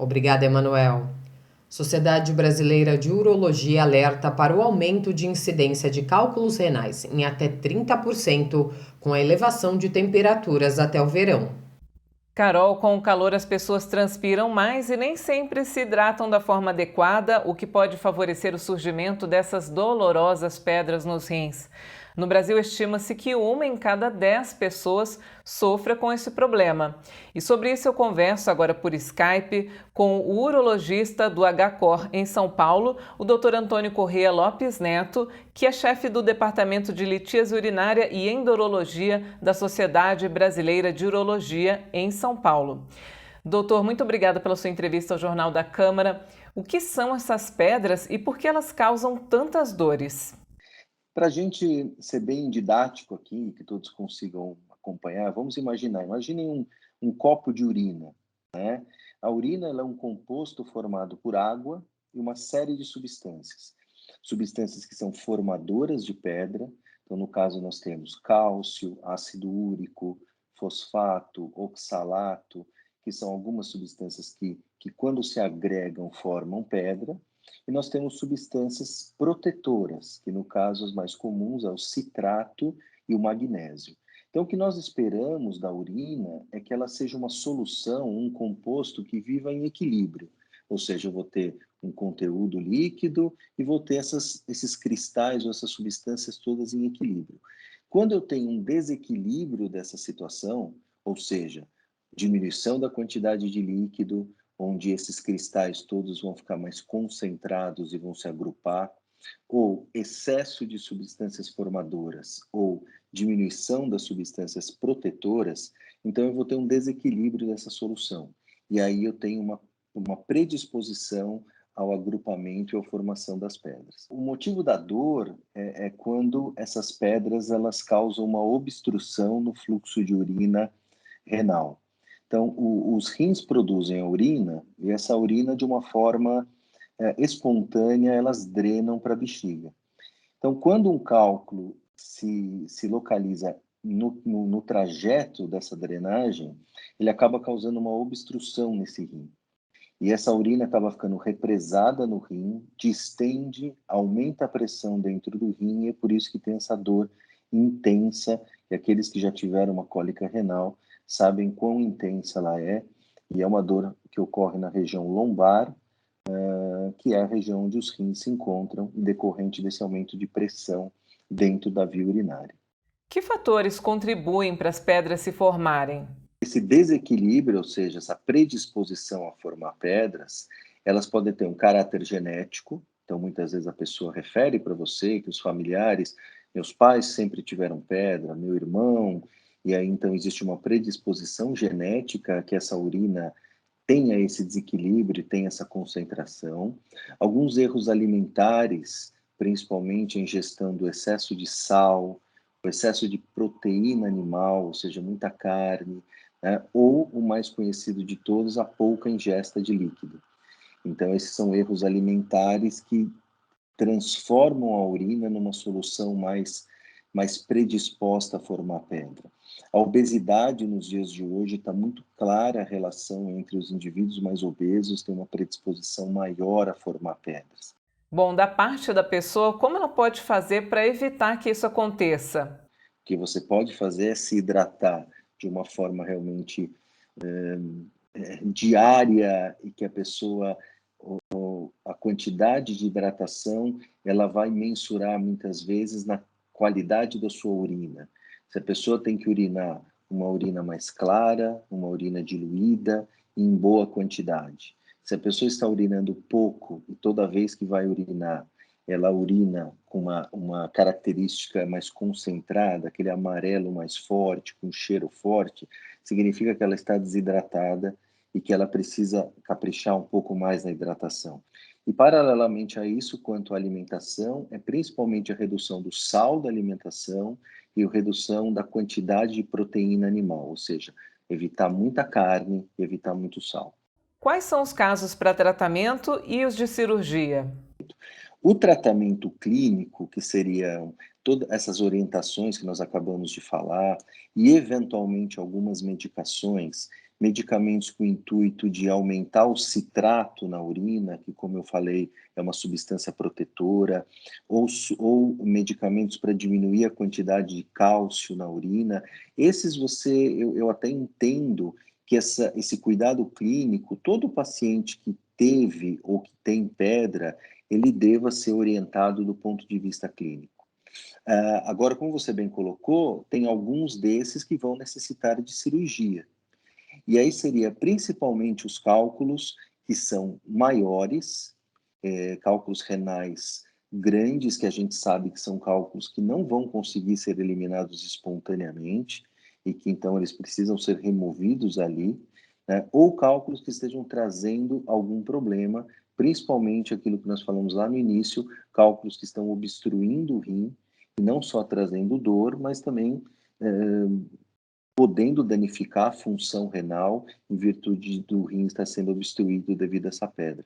Obrigada, Emanuel. Sociedade Brasileira de Urologia alerta para o aumento de incidência de cálculos renais em até 30% com a elevação de temperaturas até o verão. Carol, com o calor as pessoas transpiram mais e nem sempre se hidratam da forma adequada, o que pode favorecer o surgimento dessas dolorosas pedras nos rins. No Brasil, estima-se que 1 em cada 10 pessoas sofra com esse problema. E sobre isso eu converso agora por Skype com o urologista do HCOR em São Paulo, o Dr. Antônio Corrêa Lopes Neto, que é chefe do Departamento de Litíase Urinária e Endurologia da Sociedade Brasileira de Urologia em São Paulo. Doutor, muito obrigada pela sua entrevista ao Jornal da Câmara. O que são essas pedras e por que elas causam tantas dores? Para a gente ser bem didático aqui, que todos consigam acompanhar, vamos imaginar, imaginem um copo de urina, né? A urina ela é um composto formado por água e uma série de substâncias. Substâncias que são formadoras de pedra, então no caso nós temos cálcio, ácido úrico, fosfato, oxalato, que são algumas substâncias que quando se agregam formam pedra. E nós temos substâncias protetoras, que no caso as mais comuns é o citrato e o magnésio. Então, o que nós esperamos da urina é que ela seja uma solução, um composto que viva em equilíbrio. Ou seja, eu vou ter um conteúdo líquido e vou ter esses cristais ou essas substâncias todas em equilíbrio. Quando eu tenho um desequilíbrio dessa situação, ou seja, diminuição da quantidade de líquido, onde esses cristais todos vão ficar mais concentrados e vão se agrupar, ou excesso de substâncias formadoras, ou diminuição das substâncias protetoras, então eu vou ter um desequilíbrio dessa solução. E aí eu tenho uma predisposição ao agrupamento e à formação das pedras. O motivo da dor é quando essas pedras elas causam uma obstrução no fluxo de urina renal. Então, os rins produzem a urina e essa urina, de uma forma espontânea, elas drenam para a bexiga. Então, quando um cálculo se localiza no trajeto dessa drenagem, ele acaba causando uma obstrução nesse rim. E essa urina acaba ficando represada no rim, distende, aumenta a pressão dentro do rim e é por isso que tem essa dor intensa. E aqueles que já tiveram uma cólica renal sabem quão intensa ela é. E é uma dor que ocorre na região lombar, que é a região onde os rins se encontram, decorrente desse aumento de pressão dentro da via urinária. Que fatores contribuem para as pedras se formarem? Esse desequilíbrio, ou seja, essa predisposição a formar pedras, elas podem ter um caráter genético. Então, muitas vezes a pessoa refere para você que os familiares, meus pais sempre tiveram pedra, meu irmão, e aí então existe uma predisposição genética que essa urina tenha esse desequilíbrio, tenha essa concentração. Alguns erros alimentares, principalmente a ingestão do excesso de sal, o excesso de proteína animal, ou seja, muita carne, né? Ou o mais conhecido de todos, a pouca ingesta de líquido. Então, esses são erros alimentares que transformam a urina numa solução mais predisposta a formar pedra. A obesidade nos dias de hoje está muito clara a relação entre os indivíduos mais obesos têm uma predisposição maior a formar pedras. Bom, da parte da pessoa, como ela pode fazer para evitar que isso aconteça? O que você pode fazer é se hidratar de uma forma realmente diária e que a pessoa a quantidade de hidratação ela vai mensurar muitas vezes na qualidade da sua urina. Se a pessoa tem que urinar uma urina mais clara, uma urina diluída e em boa quantidade. Se a pessoa está urinando pouco e toda vez que vai urinar, ela urina com uma característica mais concentrada, aquele amarelo mais forte, com cheiro forte, significa que ela está desidratada e que ela precisa caprichar um pouco mais na hidratação. E, paralelamente a isso, quanto à alimentação, é principalmente a redução do sal da alimentação e a redução da quantidade de proteína animal, ou seja, evitar muita carne e evitar muito sal. Quais são os casos para tratamento e os de cirurgia? O tratamento clínico, que seriam todas essas orientações que nós acabamos de falar, e eventualmente algumas medicações medicamentos com o intuito de aumentar o citrato na urina, que, como eu falei, é uma substância protetora, ou medicamentos para diminuir a quantidade de cálcio na urina. Esses eu até entendo que esse cuidado clínico, todo paciente que teve ou que tem pedra, ele deva ser orientado do ponto de vista clínico. Agora, como você bem colocou, tem alguns desses que vão necessitar de cirurgia. E aí seria principalmente os cálculos que são maiores, cálculos renais grandes, que a gente sabe que são cálculos que não vão conseguir ser eliminados espontaneamente e que então eles precisam ser removidos ali, né? Ou cálculos que estejam trazendo algum problema, principalmente aquilo que nós falamos lá no início, cálculos que estão obstruindo o rim e não só trazendo dor, mas também podendo danificar a função renal em virtude do rim estar sendo obstruído devido a essa pedra.